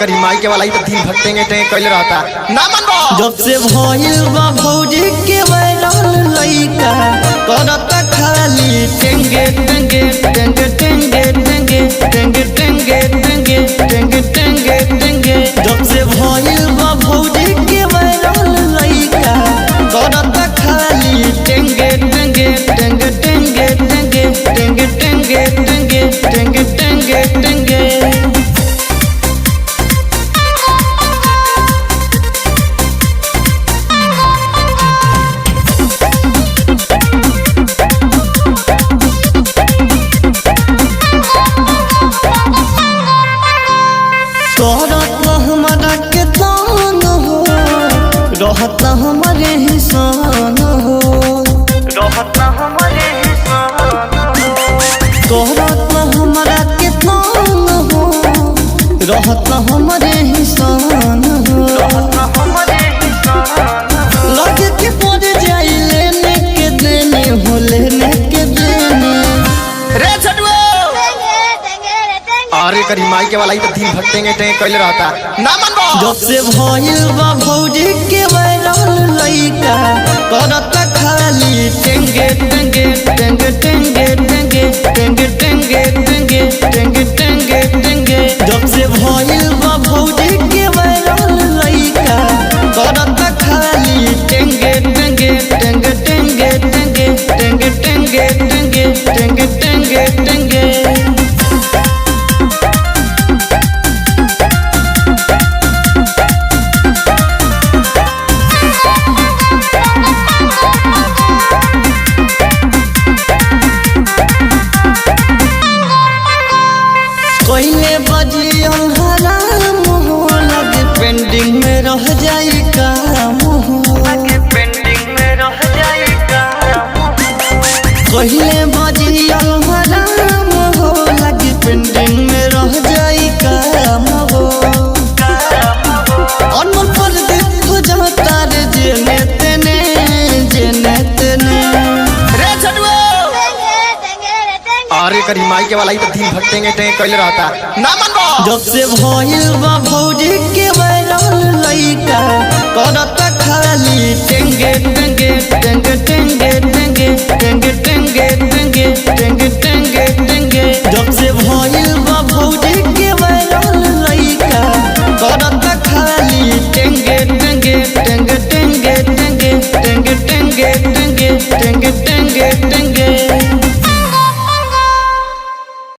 करी माई के वाला ही तो दिन भर टेंगे टेंगे कइले रहता ना मनबो। जब से भइल बा भौजी के वायरल लइका करत खाली टेंगे टेंगे टेंगे टेंगे टेंगे टेंगे टेंगे टेंगे टेंगे टेंगे टेंगे। जब से भइल बा भौजी के वायरल लइका करत खाली टेंगे टेंगे टेंगे टेंगे टेंगे टेंगे टेंगे टेंगे टेंगे टेंगे टेंगे। हमारा के दान हो रहता हमारे हिसान हो रहता हमारे हिसान हो रहता हमारा के दान हो रहता हमारे हिसान हो रहता हमारे हिसान लगे के पड़ जाई लेने के देने हो लेने के देने रे छटुओ अरे करी माई के वाला ही तो दिन भर टेंगे टेंगे कइले रहता ना मनबो। जब से भइल बा भौजी के वायरल लइका करत खाली टेंगे टेंगे टेंगे टेंगे टेंगे टेंगे टेंगे टेंगे टेंगे टेंगे टेंगे। जब से भइल बा भौजी के वायरल लइका करत खाली टेंगे टेंगे टेंगे टेंगे टेंगे टेंगे टेंगे टेंगे टेंगे टेंगे टेंगे। पहले बजी हराम हो लगे पेंडिंग में रह जाई काम हो लगे पेंडिंग में रह जाई काम हो। पहले बजी हराम हो लगे पेंडिंग में रह जाई काम हो। अनमोल पर देखो जाता रे जेने तेने रे छटुओ अरे करी माई के वाला ही तो दिन भर टेंगे टेंगे कइले रहता ना मनबो। जब से भइल बा भौजी के वायरल लइका करत खाली टेंगे